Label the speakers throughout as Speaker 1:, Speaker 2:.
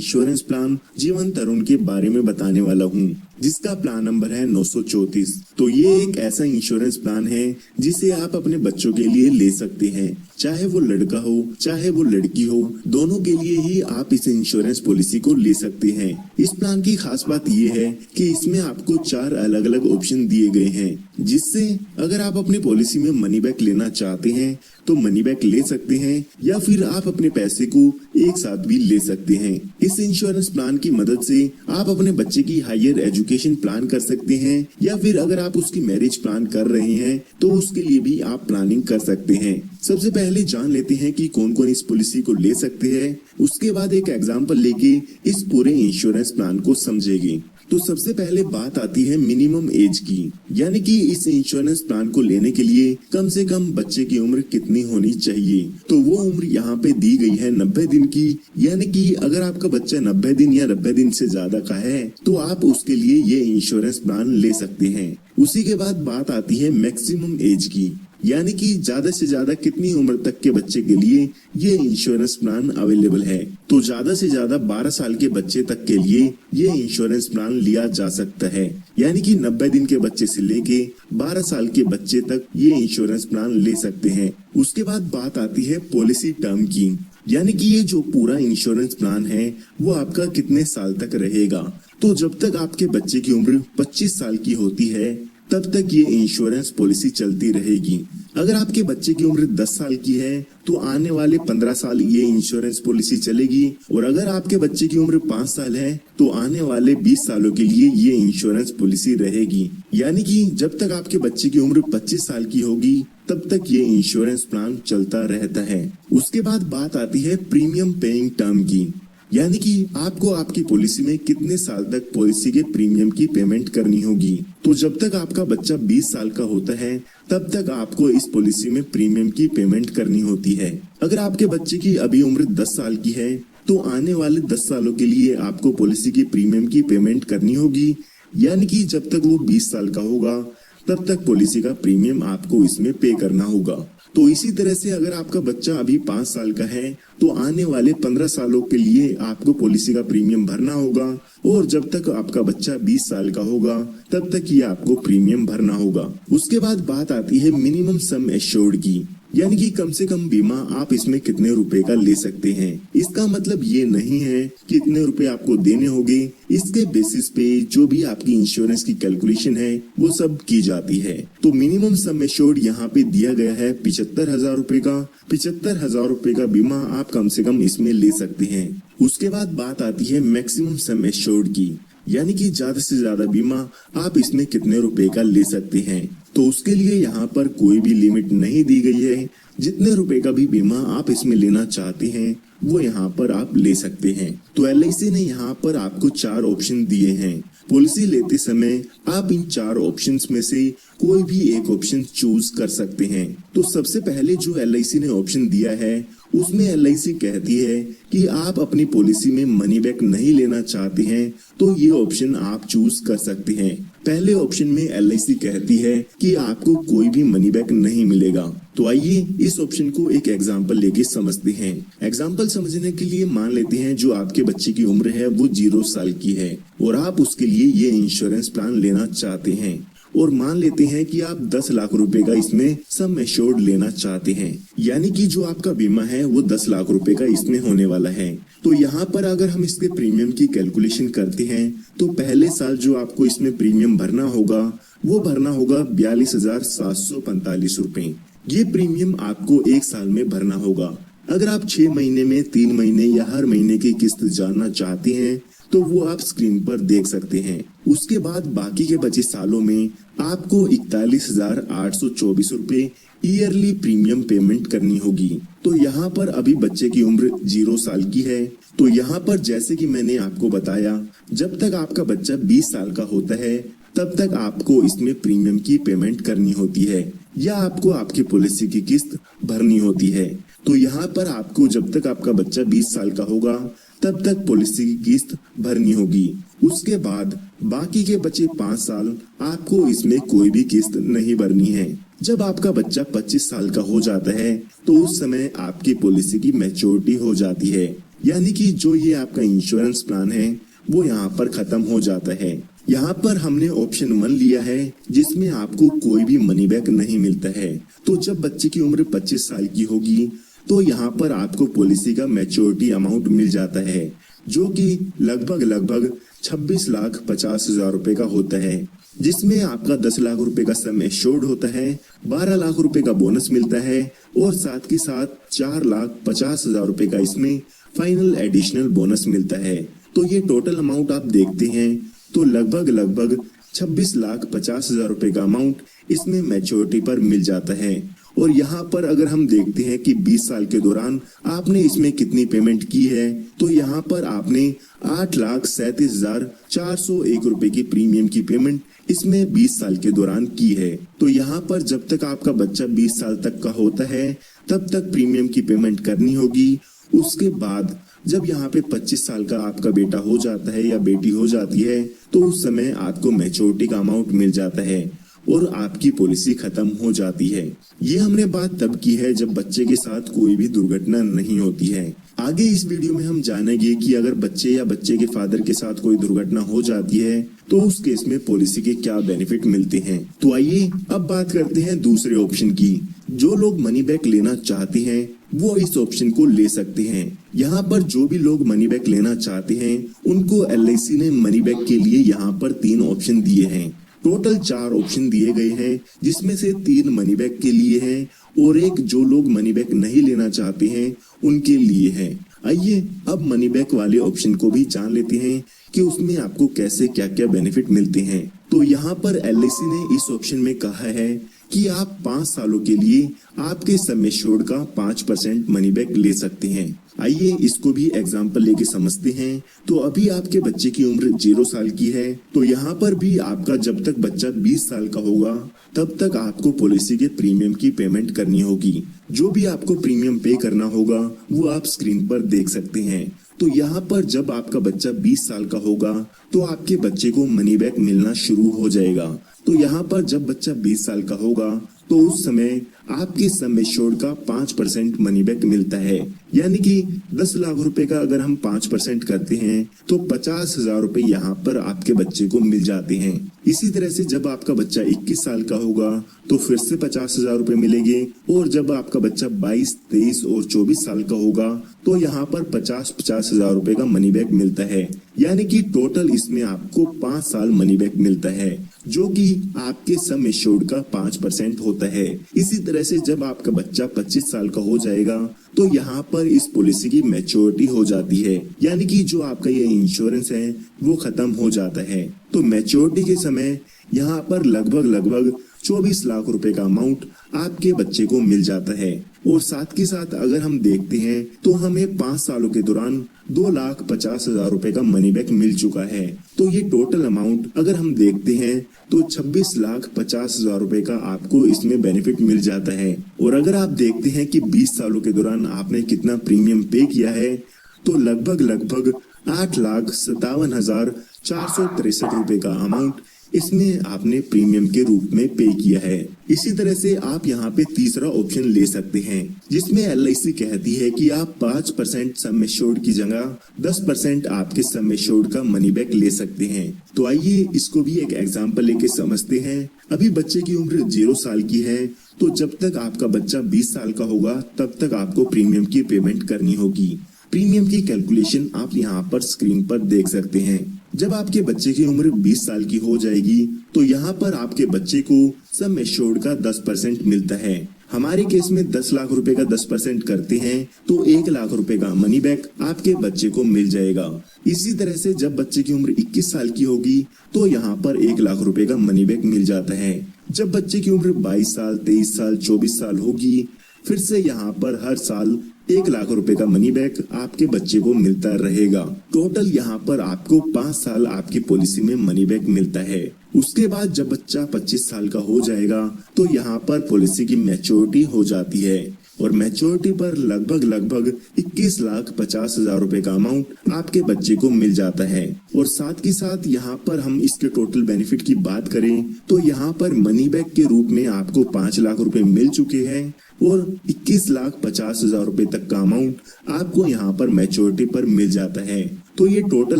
Speaker 1: Insurance plan जीवन तरुण के बारे में बताने वाला हूँ, जिसका प्लान नंबर है 934। तो ये एक ऐसा इंश्योरेंस प्लान है जिसे आप अपने बच्चों के लिए ले सकते हैं, चाहे वो लड़का हो चाहे वो लड़की हो, दोनों के लिए ही आप इस इंश्योरेंस पॉलिसी को ले सकते हैं। इस प्लान की खास बात ये है कि इसमें आपको 4 अलग अलग ऑप्शन दिए गए हैं, जिससे अगर आप अपनी पॉलिसी में मनी बैक लेना चाहते हैं तो मनी बैक ले सकते हैं, या फिर आप अपने पैसे को एक साथ भी ले सकते हैं। इस इंश्योरेंस प्लान की मदद से आप अपने बच्चे की हायर एजुकेशन प्लान कर सकते हैं, या फिर अगर आप उसकी मैरिज प्लान कर रहे हैं तो उसके लिए भी आप प्लानिंग कर सकते हैं। सबसे पहले जान लेते हैं कि कौन कौन इस पॉलिसी को ले सकते हैं, उसके बाद एक एग्जाम्पल लेके इस पूरे इंश्योरेंस प्लान को समझेंगे। तो सबसे पहले बात आती है मिनिमम एज की, यानी कि इस इंश्योरेंस प्लान को लेने के लिए कम से कम बच्चे की उम्र कितनी होनी चाहिए। तो वो उम्र यहाँ पे दी गई है 90 दिन की, यानी कि अगर आपका बच्चा 90 दिन या 90 दिन से ज्यादा का है तो आप उसके लिए ये इंश्योरेंस प्लान ले सकते हैं। उसी के बाद बात आती है मैक्सिमम एज की, यानी कि ज्यादा से ज्यादा कितनी उम्र तक के बच्चे के लिए ये इंश्योरेंस प्लान अवेलेबल है। तो ज्यादा से ज्यादा 12 साल के बच्चे तक के लिए ये इंश्योरेंस प्लान लिया जा सकता है, यानी कि 90 दिन के बच्चे से लेके 12 साल के बच्चे तक ये इंश्योरेंस प्लान ले सकते हैं। उसके बाद बात आती है पॉलिसी टर्म की, यानी कि ये जो पूरा इंश्योरेंस प्लान है वो आपका कितने साल तक रहेगा। तो जब तक आपके बच्चे की उम्र 25 साल की होती है तब तक ये इंश्योरेंस पॉलिसी चलती रहेगी। अगर आपके बच्चे की उम्र 10 साल की है तो आने वाले 15 साल ये इंश्योरेंस पॉलिसी चलेगी, और अगर आपके बच्चे की उम्र 5 साल है तो आने वाले 20 सालों के लिए ये इंश्योरेंस पॉलिसी रहेगी। यानी कि जब तक आपके बच्चे की उम्र 25 साल की होगी तब तक ये इंश्योरेंस प्लान चलता रहता है। उसके बाद बात आती है प्रीमियम पेइंग टर्म की, यानी कि आपको आपकी पॉलिसी में कितने साल तक पॉलिसी के प्रीमियम की पेमेंट करनी होगी। तो जब तक आपका बच्चा 20 साल का होता है तब तक आपको इस पॉलिसी में प्रीमियम की पेमेंट करनी होती है। अगर आपके बच्चे की अभी उम्र 10 साल की है तो आने वाले 10 सालों के लिए आपको पॉलिसी की प्रीमियम की पेमेंट करनी होगी, यानी कि जब तक वो 20 साल का होगा तब तक पॉलिसी का प्रीमियम आपको इसमें पे करना होगा। तो इसी तरह से अगर आपका बच्चा अभी 5 साल का है तो आने वाले 15 सालों के लिए आपको पॉलिसी का प्रीमियम भरना होगा, और जब तक आपका बच्चा 20 साल का होगा तब तक ये आपको प्रीमियम भरना होगा। उसके बाद बात आती है मिनिमम सम एश्योर्ड की, यानी कि कम से कम बीमा आप इसमें कितने रुपए का ले सकते हैं। इसका मतलब ये नहीं है कि इतने रुपए आपको देने होंगे, इसके बेसिस पे जो भी आपकी इंश्योरेंस की कैलकुलेशन है वो सब की जाती है। तो मिनिमम सम एश्योर्ड यहाँ पे दिया गया है 75,000 रुपए का। 75,000 रुपए का बीमा आप कम से कम इसमें ले सकते हैं। उसके बाद बात आती है मैक्सिमम सम एश्योर्ड की, यानी कि ज्यादा से ज्यादा बीमा आप इसमें कितने रुपए का ले सकते हैं। तो उसके लिए यहाँ पर कोई भी लिमिट नहीं दी गई है, जितने रुपए का भी बीमा आप इसमें लेना चाहते हैं वो यहाँ पर आप ले सकते हैं। तो LIC ने यहाँ पर आपको 4 ऑप्शन दिए हैं। पॉलिसी लेते समय आप इन 4 ऑप्शंस में से कोई भी एक ऑप्शन चूज कर सकते हैं। तो सबसे पहले जो LIC ने ऑप्शन दिया है उसमें LIC कहती है कि आप अपनी पॉलिसी में मनी बैक नहीं लेना चाहते हैं तो ये ऑप्शन आप चूज कर सकते हैं। पहले ऑप्शन में LIC कहती है कि आपको कोई भी मनी बैक नहीं मिलेगा। तो आइए इस ऑप्शन को एक एग्जांपल लेके समझते हैं। एग्जांपल समझने के लिए मान लेते हैं जो आपके बच्चे की उम्र है वो 0 साल की है और आप उसके लिए ये इंश्योरेंस प्लान लेना चाहते हैं, और मान लेते हैं कि आप 10 लाख रुपए का इसमें सम एश्योर्ड लेना चाहते हैं, यानी कि जो आपका बीमा है वो 10 लाख रुपए का इसमें होने वाला है। तो यहाँ पर अगर हम इसके प्रीमियम की कैलकुलेशन करते हैं तो पहले साल जो आपको इसमें प्रीमियम भरना होगा वो भरना होगा 42,745 रुपए। ये प्रीमियम आपको 1 साल में भरना होगा। अगर आप 6 महीने में, 3 महीने या हर महीने की किस्त जानना चाहते हैं तो वो आप स्क्रीन पर देख सकते हैं। उसके बाद बाकी के बचे सालों में आपको 41,824 रुपए ईयरली प्रीमियम पेमेंट करनी होगी। तो यहाँ पर अभी बच्चे की उम्र 0 साल की है। तो यहाँ पर जैसे कि मैंने आपको बताया, जब तक आपका बच्चा 20 साल का होता है तब तक आपको इसमें प्रीमियम की पेमेंट करनी होती है, या आपको आपकी पॉलिसी की किस्त भरनी होती है। तो यहाँ पर आपको जब तक आपका बच्चा 20 साल का होगा तब तक पॉलिसी की किस्त भरनी होगी। उसके बाद बाकी के बचे 5 साल आपको इसमें कोई भी किस्त नहीं भरनी है। जब आपका बच्चा 25 साल का हो जाता है तो उस समय आपकी पॉलिसी की मैच्योरिटी हो जाती है, यानी कि जो ये आपका इंश्योरेंस प्लान है वो यहाँ पर खत्म हो जाता है। यहाँ पर हमने ऑप्शन 1 लिया है जिसमें आपको कोई भी मनी बैक नहीं मिलता है। तो जब बच्चे की उम्र 25 साल की होगी तो यहाँ पर आपको पॉलिसी का मैच्योरिटी अमाउंट मिल जाता है, जो कि लगभग 26,50,000 रुपए का होता है, जिसमें आपका 10 लाख रुपए का सम एश्योर्ड होता है, 12 लाख रुपए का बोनस मिलता है और साथ के साथ 4,50,000 रुपए का इसमें फाइनल एडिशनल बोनस मिलता है। तो ये टोटल अमाउंट आप देखते हैं तो लगभग 26,50,000 रुपए का अमाउंट इसमें मैच्योरिटी पर मिल जाता है। और यहाँ पर अगर हम देखते हैं कि 20 साल के दौरान आपने इसमें कितनी पेमेंट की है, तो यहाँ पर आपने 8,37,401 रुपए की प्रीमियम की पेमेंट इसमें 20 साल के दौरान की है। तो यहाँ पर जब तक आपका बच्चा 20 साल तक का होता है तब तक प्रीमियम की पेमेंट करनी होगी। उसके बाद जब यहाँ पे 25 साल का आपका बेटा हो जाता है या बेटी हो जाती है तो उस समय आपको मैच्योरिटी का अमाउंट मिल जाता है और आपकी पॉलिसी खत्म हो जाती है। ये हमने बात तब की है जब बच्चे के साथ कोई भी दुर्घटना नहीं होती है। आगे इस वीडियो में हम जानेंगे कि अगर बच्चे या बच्चे के फादर के साथ कोई दुर्घटना हो जाती है तो उस केस में पॉलिसी के क्या बेनिफिट मिलते हैं। तो आइए अब बात करते हैं दूसरे ऑप्शन की। जो लोग मनी बैक लेना चाहते हैं वो इस ऑप्शन को ले सकते हैं। यहाँ पर जो भी लोग मनी बैक लेना चाहते हैं उनको LIC ने मनी बैक के लिए यहाँ पर 3 ऑप्शन दिए हैं। टोटल 4 ऑप्शन दिए गए हैं, जिसमें से 3 मनी बैक के लिए हैं और एक जो लोग मनी बैक नहीं लेना चाहते हैं उनके लिए है। आइए अब मनी बैक वाले ऑप्शन को भी जान लेते हैं कि उसमें आपको कैसे क्या क्या बेनिफिट मिलते हैं। तो यहाँ पर LIC ने इस ऑप्शन में कहा है कि आप 5 सालों के लिए आपके सम एश्योर्ड का 5% मनी बैक ले सकते हैं। आइए इसको भी एग्जांपल लेके समझते हैं। तो अभी आपके बच्चे की उम्र 0 साल की है, तो यहाँ पर भी आपका जब तक बच्चा 20 साल का होगा तब तक आपको पॉलिसी के प्रीमियम की पेमेंट करनी होगी। जो भी आपको प्रीमियम पे करना होगा वो आप स्क्रीन पर देख सकते हैं। तो यहाँ पर जब आपका बच्चा 20 साल का होगा तो आपके बच्चे को मनी बैक मिलना शुरू हो जाएगा। तो यहाँ पर जब बच्चा 20 साल का होगा तो उस समय आपके सम एश्योर्ड का 5% मनी बैक मिलता है। यानी कि 10 लाख रुपए का अगर हम 5% करते हैं तो 50,000 रुपए यहाँ पर आपके बच्चे को मिल जाते हैं। इसी तरह से जब आपका बच्चा 21 साल का होगा तो फिर से 50,000 रुपए मिलेंगे और जब आपका बच्चा 22, 23 और 24 साल का होगा तो यहाँ पर 50,000 रुपए का मनी बैक मिलता है। यानी कि टोटल इसमें आपको 5 साल मनी बैक मिलता है, जो कि आपके सम एश्योर्ड का 5% होता है। इसी तरह से जब आपका बच्चा 25 साल का हो जाएगा तो यहाँ पर इस पॉलिसी की मैच्योरिटी हो जाती है। यानी कि जो आपका ये इंश्योरेंस है वो खत्म हो जाता है। तो मैच्योरिटी के समय यहाँ पर लगभग 24 लाख रुपए का अमाउंट आपके बच्चे को मिल जाता है। और साथ के साथ अगर हम देखते हैं तो हमें 5 सालों के दौरान 2,50,000 रुपए का मनी बैक मिल चुका है। तो ये टोटल अमाउंट अगर हम देखते हैं तो 26,50,000 रुपए का आपको इसमें बेनिफिट मिल जाता है। और अगर आप देखते हैं कि 20 सालों के दौरान आपने कितना प्रीमियम पे किया है तो लगभग 8,57,463 रुपए का अमाउंट इसमें आपने प्रीमियम के रूप में पे किया है। इसी तरह से आप यहाँ पे तीसरा ऑप्शन ले सकते हैं, जिसमें LIC कहती है कि आप 5% सम एश्योर्ड की जगह 10% आपके सम एश्योर्ड का मनी बैक ले सकते हैं। तो आइए इसको भी एक एग्जांपल लेके समझते हैं। अभी बच्चे की उम्र 0 साल की है, तो जब तक आपका बच्चा 20 साल का होगा तब तक आपको प्रीमियम की पेमेंट करनी होगी। प्रीमियम की कैलकुलेशन आप यहाँ पर स्क्रीन पर देख सकते हैं। जब आपके बच्चे की उम्र 20 साल की हो जाएगी तो यहाँ पर आपके बच्चे को सम एश्योर्ड का 10% मिलता है। हमारे केस में 10 लाख रुपए का 10% करते हैं तो 1 लाख रुपए का मनी बैक आपके बच्चे को मिल जाएगा। इसी तरह से जब बच्चे की उम्र 21 साल की होगी तो यहाँ पर 1 लाख रुपए का मनी बैक मिल जाता है। जब बच्चे की उम्र 22 साल, 23 साल, 24 साल होगी फिर से यहाँ पर हर साल 1 लाख रुपए का मनी बैक आपके बच्चे को मिलता रहेगा। टोटल यहाँ पर आपको 5 साल आपकी पॉलिसी में मनी बैक मिलता है। उसके बाद जब बच्चा 25 साल का हो जाएगा तो यहाँ पर पॉलिसी की मैच्योरिटी हो जाती है। और मैच्योरिटी पर लगभग 21,50,000 रुपए का अमाउंट आपके बच्चे को मिल जाता है। और साथ ही साथ यहाँ पर हम इसके टोटल बेनिफिट की बात करें तो यहाँ पर मनी बैक के रूप में आपको 5 लाख रुपए मिल चुके हैं और 21,50,000 रुपए तक का अमाउंट आपको यहाँ पर मैच्योरिटी पर मिल जाता है। तो ये टोटल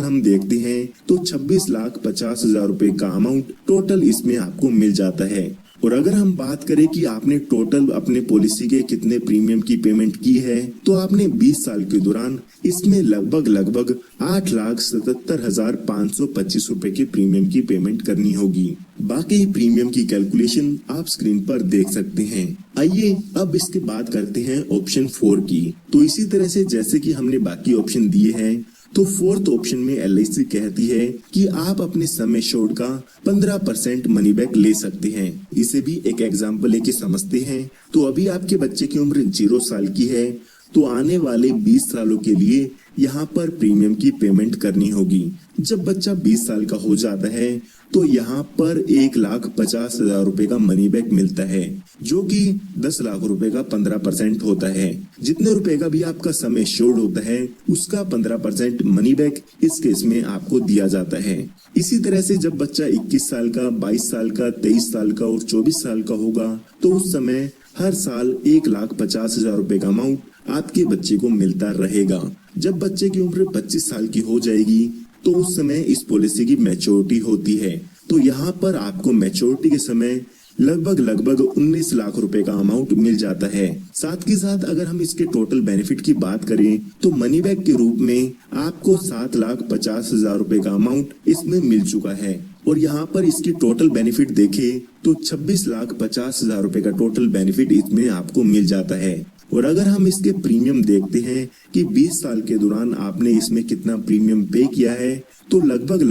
Speaker 1: हम देखते हैं तो 26,50,000 रुपए का अमाउंट टोटल इसमें आपको मिल जाता है। और अगर हम बात करें कि आपने टोटल अपने पॉलिसी के कितने प्रीमियम की पेमेंट की है तो आपने 20 साल के दौरान इसमें लगभग 8,77,525 रुपए के प्रीमियम की पेमेंट करनी होगी। बाकी प्रीमियम की कैलकुलेशन आप स्क्रीन पर देख सकते हैं। आइए अब इसके बाद करते हैं ऑप्शन 4 की। तो इसी तरह से जैसे कि हमने बाकी ऑप्शन दिए हैं तो फोर्थ ऑप्शन में LIC कहती है कि आप अपने सम एश्योर्ड का 15% मनी बैक ले सकते हैं। इसे भी एक एग्जांपल लेके समझते हैं। तो अभी आपके बच्चे की उम्र 0 साल की है तो आने वाले 20 सालों के लिए यहाँ पर प्रीमियम की पेमेंट करनी होगी। जब बच्चा 20 साल का हो जाता है तो यहाँ पर 1,50,000 रुपए का मनी बैक मिलता है जो कि 10 लाख रुपए का 15% होता है। जितने रुपए का भी आपका सम एश्योर्ड होता है उसका 15% मनी बैक इस केस में आपको दिया जाता है। इसी तरह से जब बच्चा 21 साल का, 22 साल का, 23 साल का और 24 साल का होगा तो उस समय हर साल 1,50,000 रुपए का अमाउंट आपके बच्चे को मिलता रहेगा। जब बच्चे की उम्र 25 साल की हो जाएगी तो उस समय इस पॉलिसी की मैच्योरिटी होती है। तो यहाँ पर आपको मैच्योरिटी के समय लगभग 19 लाख रुपए का अमाउंट मिल जाता है। साथ ही साथ अगर हम इसके टोटल बेनिफिट की बात करें तो मनी बैक के रूप में आपको 7,50,000 रुपए का अमाउंट इसमें मिल चुका है। और यहाँ पर इसकी टोटल बेनिफिट देखें तो 26,50,000 रुपए का टोटल बेनिफिट इसमें आपको मिल जाता है। और अगर हम इसके प्रीमियम देखते हैं कि 20 साल के दौरान आपने इसमें कितना प्रीमियम पे किया है तो लगभग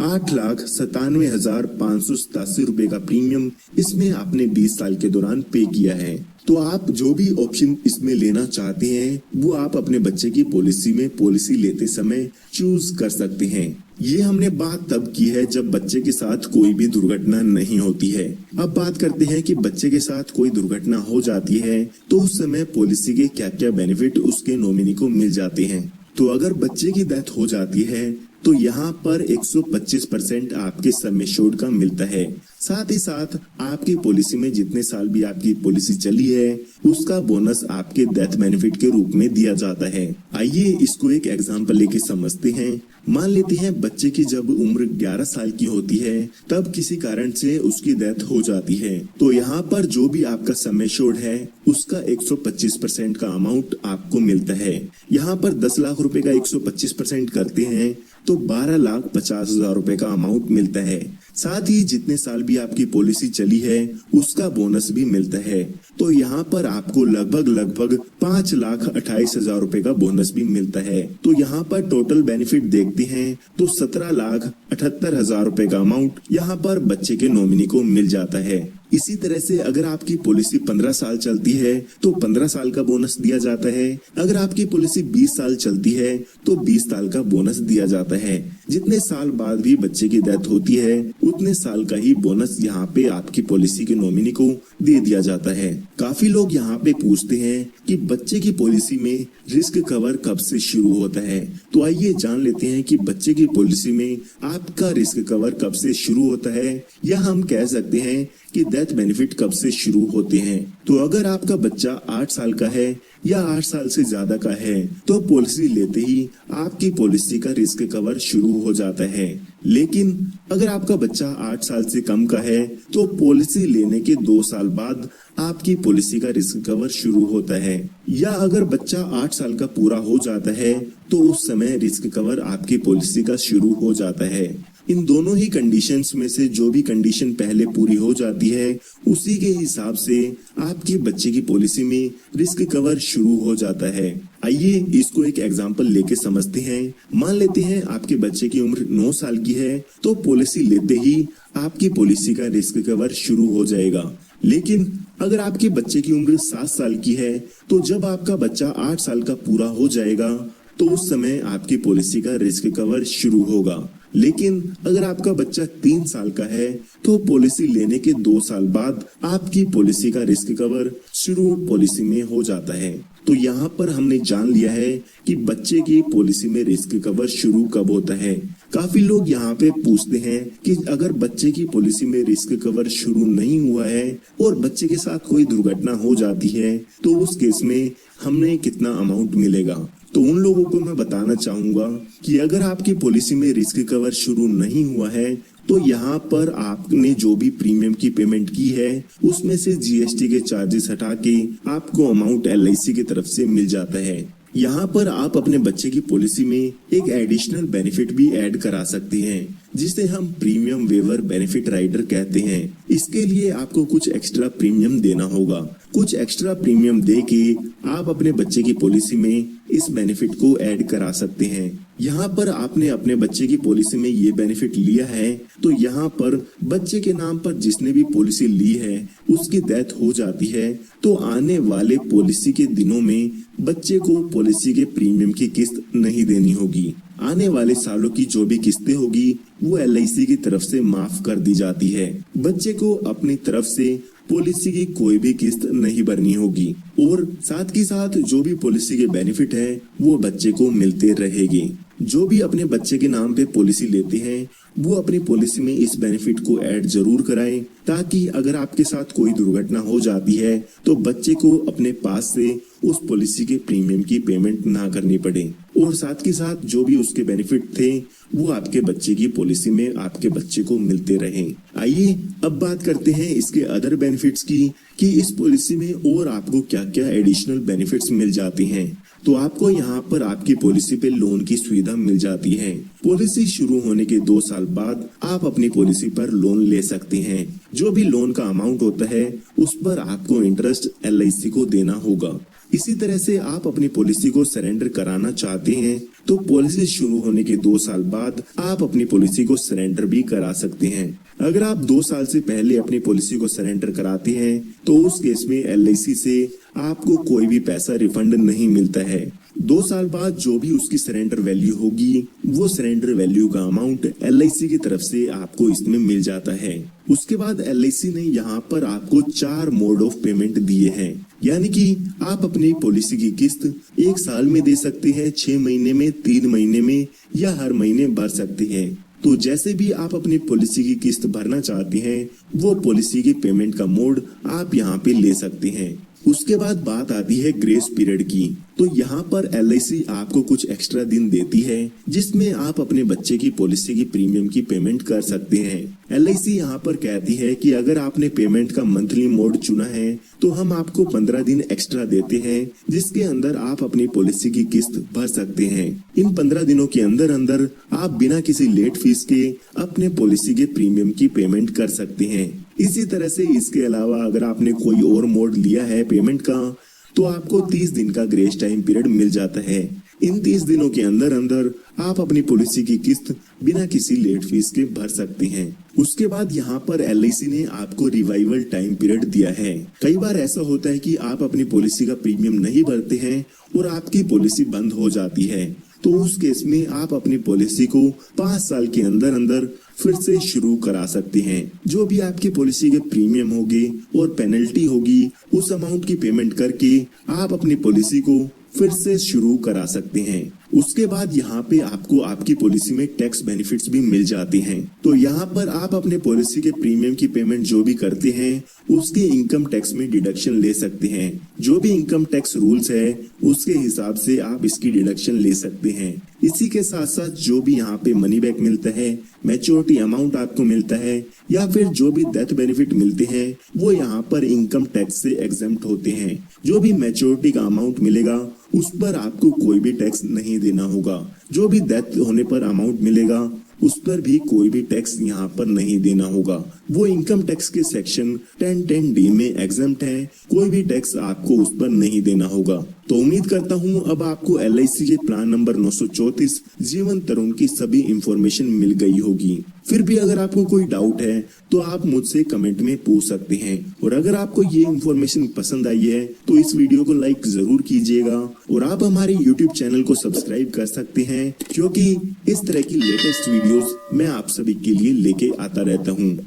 Speaker 1: 8,97,587 रुपए का प्रीमियम इसमें आपने 20 साल के दौरान पे किया है। तो आप जो भी ऑप्शन इसमें लेना चाहते हैं वो आप अपने बच्चे की पॉलिसी में पॉलिसी लेते समय चूज कर सकते हैं। ये हमने बात तब की है जब बच्चे के साथ कोई भी दुर्घटना नहीं होती है। अब बात करते हैं कि बच्चे के साथ कोई दुर्घटना हो जाती है तो उस समय पॉलिसी के क्या क्या बेनिफिट उसके नॉमिनी को मिल जाते हैं। तो अगर बच्चे की डेथ हो जाती है तो यहाँ पर 125% आपके सम एश्योर्ड का मिलता है। साथ ही साथ आपकी पॉलिसी में जितने साल भी आपकी पॉलिसी चली है उसका बोनस आपके डेथ बेनिफिट के रूप में दिया जाता है। आइए इसको एक एग्जांपल लेके समझते हैं। मान लेते हैं बच्चे की जब उम्र 11 साल की होती है तब किसी कारण से उसकी डेथ हो जाती है तो यहाँ पर जो भी आपका सम एश्योर्ड है उसका 125% का अमाउंट आपको मिलता है। यहाँ पर 10 लाख रुपए का 125% करते हैं तो 12,50,000 रुपए का अमाउंट मिलता है। साथ ही जितने साल भी आपकी पॉलिसी चली है उसका बोनस भी मिलता है। तो यहाँ पर आपको लगभग 5,28,000 रुपए का बोनस भी मिलता है। तो यहाँ पर टोटल बेनिफिट देखते हैं तो 17,78,000 रुपए का अमाउंट यहाँ पर बच्चे के नॉमिनी को मिल जाता है। इसी तरह से अगर आपकी पॉलिसी 15 साल चलती है तो 15 साल का बोनस दिया जाता है। अगर आपकी पॉलिसी 20 साल चलती है तो 20 साल का बोनस दिया जाता है। जितने साल बाद भी बच्चे की डेथ होती है उतने साल का ही बोनस यहाँ पे आपकी पॉलिसी के नॉमिनी को दे दिया जाता है। काफी लोग यहाँ पे पूछते हैं कि बच्चे की पॉलिसी में रिस्क कवर कब से शुरू होता है। तो आइए जान लेते हैं कि बच्चे की पॉलिसी में आपका रिस्क कवर कब से शुरू होता है या हम कह सकते हैं कि डेथ बेनिफिट कब से शुरू होते हैं। तो अगर आपका बच्चा 8 साल का है या 8 साल से ज्यादा का है तो पॉलिसी लेते ही आपकी पॉलिसी का रिस्क कवर शुरू हो जाता है। लेकिन अगर आपका बच्चा 8 साल से कम का है तो पॉलिसी लेने के 2 साल बाद आपकी पॉलिसी का रिस्क कवर शुरू होता है। या अगर बच्चा 8 साल का पूरा हो जाता है तो उस समय रिस्क कवर आपकी पॉलिसी का शुरू हो जाता है। इन दोनों ही कंडीशंस में से जो भी कंडीशन पहले पूरी हो जाती है उसी के हिसाब से आपके बच्चे की पॉलिसी में रिस्क कवर शुरू हो जाता है। आइए इसको एक एग्जांपल लेके समझते हैं। मान लेते हैं आपके बच्चे की उम्र 9 साल की है तो पॉलिसी लेते ही आपकी पॉलिसी का रिस्क कवर शुरू हो जाएगा। लेकिन अगर आपके बच्चे की उम्र 7 साल की है तो जब आपका बच्चा 8 साल का पूरा हो जाएगा तो उस समय आपकी पॉलिसी का रिस्क कवर शुरू होगा। लेकिन अगर आपका बच्चा 3 साल का है तो पॉलिसी लेने के 2 साल बाद आपकी पॉलिसी का रिस्क कवर शुरू पॉलिसी में हो जाता है। तो यहाँ पर हमने जान लिया है कि बच्चे की पॉलिसी में रिस्क कवर शुरू कब होता है। काफी लोग यहाँ पे पूछते हैं कि अगर बच्चे की पॉलिसी में रिस्क कवर शुरू नहीं हुआ है और बच्चे के साथ कोई दुर्घटना हो जाती है तो उस केस में हमें कितना अमाउंट मिलेगा। तो उन लोगों को मैं बताना चाहूंगा कि अगर आपकी पॉलिसी में रिस्क कवर शुरू नहीं हुआ है तो यहाँ पर आपने जो भी प्रीमियम की पेमेंट की है उसमें से जीएसटी के चार्जेस हटा के आपको अमाउंट एलआईसी की तरफ से मिल जाता है। यहाँ पर आप अपने बच्चे की पॉलिसी में एक एडिशनल बेनिफिट भी ऐड करा सकते हैं जिसे हम प्रीमियम वेवर बेनिफिट राइडर कहते हैं। इसके लिए आपको कुछ एक्स्ट्रा प्रीमियम देना होगा। कुछ एक्स्ट्रा प्रीमियम दे के आप अपने बच्चे की पॉलिसी में इस बेनिफिट को ऐड करा सकते हैं। यहाँ पर आपने अपने बच्चे की पॉलिसी में ये बेनिफिट लिया है तो यहाँ पर बच्चे के नाम पर जिसने भी पॉलिसी ली है उसकी डेथ हो जाती है तो आने वाले पॉलिसी के दिनों में बच्चे को पॉलिसी के प्रीमियम की किस्त नहीं देनी होगी। आने वाले सालों की जो भी किस्तें होगी वो एलआईसी की तरफ से माफ कर दी जाती है। बच्चे को अपनी तरफ से पॉलिसी की कोई भी किस्त नहीं भरनी होगी और साथ ही साथ जो भी पॉलिसी के बेनिफिट है वो बच्चे को मिलते रहेंगे। जो भी अपने बच्चे के नाम पे पॉलिसी लेते हैं वो अपनी पॉलिसी में इस बेनिफिट को ऐड जरूर कराएं ताकि अगर आपके साथ कोई दुर्घटना हो जाती है तो बच्चे को अपने पास से उस पॉलिसी के प्रीमियम की पेमेंट ना करनी पड़े और साथ ही साथ जो भी उसके बेनिफिट थे वो आपके बच्चे की पॉलिसी में आपके बच्चे को मिलते रहे। आइए अब बात करते हैं इसके अदर बेनिफिट्स की कि इस पॉलिसी में और आपको क्या क्या एडिशनल बेनिफिट्स मिल जाते हैं। तो आपको यहाँ पर आपकी पॉलिसी पे लोन की सुविधा मिल जाती है। पॉलिसी शुरू होने के 2 साल बाद आप अपनी पॉलिसी पर लोन ले सकते हैं। जो भी लोन का अमाउंट होता है उस पर आपको इंटरेस्ट एलआईसी को देना होगा। इसी तरह से आप अपनी पॉलिसी को सरेंडर कराना चाहते हैं तो पॉलिसी शुरू होने के 2 साल बाद आप अपनी पॉलिसी को सरेंडर भी करा सकते हैं। अगर आप 2 साल से पहले अपनी पॉलिसी को सरेंडर कराते हैं तो उस केस में एलआईसी से आपको कोई भी पैसा रिफंड नहीं मिलता है। 2 साल बाद जो भी उसकी सरेंडर वैल्यू होगी वो सरेंडर वैल्यू का अमाउंट एलआईसी की तरफ से आपको इसमें मिल जाता है। उसके बाद एलआईसी ने यहाँ पर आपको 4 मोड ऑफ पेमेंट दिए हैं, यानी कि आप अपनी पॉलिसी की किस्त 1 साल में दे सकते हैं, 6 महीने में, 3 महीने में या हर महीने भर सकते हैं। तो जैसे भी आप अपनी पॉलिसी की किस्त भरना चाहते हैं वो पॉलिसी की पेमेंट का मोड आप यहाँ पे ले सकते हैं। उसके बाद बात आती है ग्रेस पीरियड की। तो यहाँ पर एलआईसी आपको कुछ एक्स्ट्रा दिन देती है जिसमें आप अपने बच्चे की पॉलिसी की प्रीमियम की पेमेंट कर सकते हैं। एलआईसी यहाँ पर कहती है कि अगर आपने पेमेंट का मंथली मोड चुना है तो हम आपको 15 दिन एक्स्ट्रा देते हैं जिसके अंदर आप अपनी पॉलिसी की किस्त भर सकते हैं। इन 15 दिनों के अंदर अंदर आप बिना किसी लेट फीस के अपने पॉलिसी के प्रीमियम की पेमेंट कर सकते हैं। इसी तरह से इसके अलावा अगर आपने कोई और मोड लिया है पेमेंट का तो आपको 30 दिन का ग्रेस टाइम पीरियड मिल जाता है। इन 30 दिनों के अंदर अंदर आप अपनी पॉलिसी की किस्त बिना किसी लेट फीस के भर सकते हैं। उसके बाद यहाँ पर एलआईसी ने आपको रिवाइवल टाइम पीरियड दिया है। कई बार ऐसा होता है कि आप अपनी पॉलिसी का प्रीमियम नहीं भरते हैं और आपकी पॉलिसी बंद हो जाती है तो उस केस में आप अपनी पॉलिसी को 5 साल के अंदर अंदर फिर से शुरू करा सकते हैं। जो भी आपकी पॉलिसी के प्रीमियम होंगे और पेनल्टी होगी उस अमाउंट की पेमेंट करके आप अपनी पॉलिसी को फिर से शुरू करा सकते हैं। उसके बाद यहाँ पे आपको आपकी पॉलिसी में टैक्स बेनिफिट्स भी मिल जाते हैं। तो यहाँ पर आप अपने पॉलिसी के प्रीमियम की पेमेंट जो भी करते हैं उसके इनकम टैक्स में डिडक्शन ले सकते हैं। जो भी इनकम टैक्स रूल्स है उसके हिसाब से आप इसकी डिडक्शन ले सकते हैं। इसी के साथ साथ जो भी यहाँ पे मनी बैक मिलता है, मैच्योरिटी अमाउंट आपको मिलता है या फिर जो भी डेथ बेनिफिट मिलते हैं वो यहाँ पर इनकम टैक्स से एग्जेम्प्ट होते हैं। जो भी मैच्योरिटी का अमाउंट मिलेगा उस पर आपको कोई भी टैक्स नहीं देना होगा। जो भी डेथ होने पर अमाउंट मिलेगा उस पर भी कोई भी टैक्स यहाँ पर नहीं देना होगा। वो इनकम टैक्स के सेक्शन 1010D में एग्जेम्प्ट है, कोई भी टैक्स आपको उस पर नहीं देना होगा। तो उम्मीद करता हूँ अब आपको LIC के प्लान नंबर 934 जीवन तरुण की सभी इंफॉर्मेशन मिल गई होगी। फिर भी अगर आपको कोई डाउट है तो आप मुझसे कमेंट में पूछ सकते हैं। और अगर आपको ये इंफॉर्मेशन पसंद आई है तो इस वीडियो को लाइक जरूर कीजिएगा और आप हमारे YouTube चैनल को सब्सक्राइब कर सकते हैं, क्योंकि इस तरह की लेटेस्ट वीडियोस मैं आप सभी के लिए लेके आता रहता हूँ।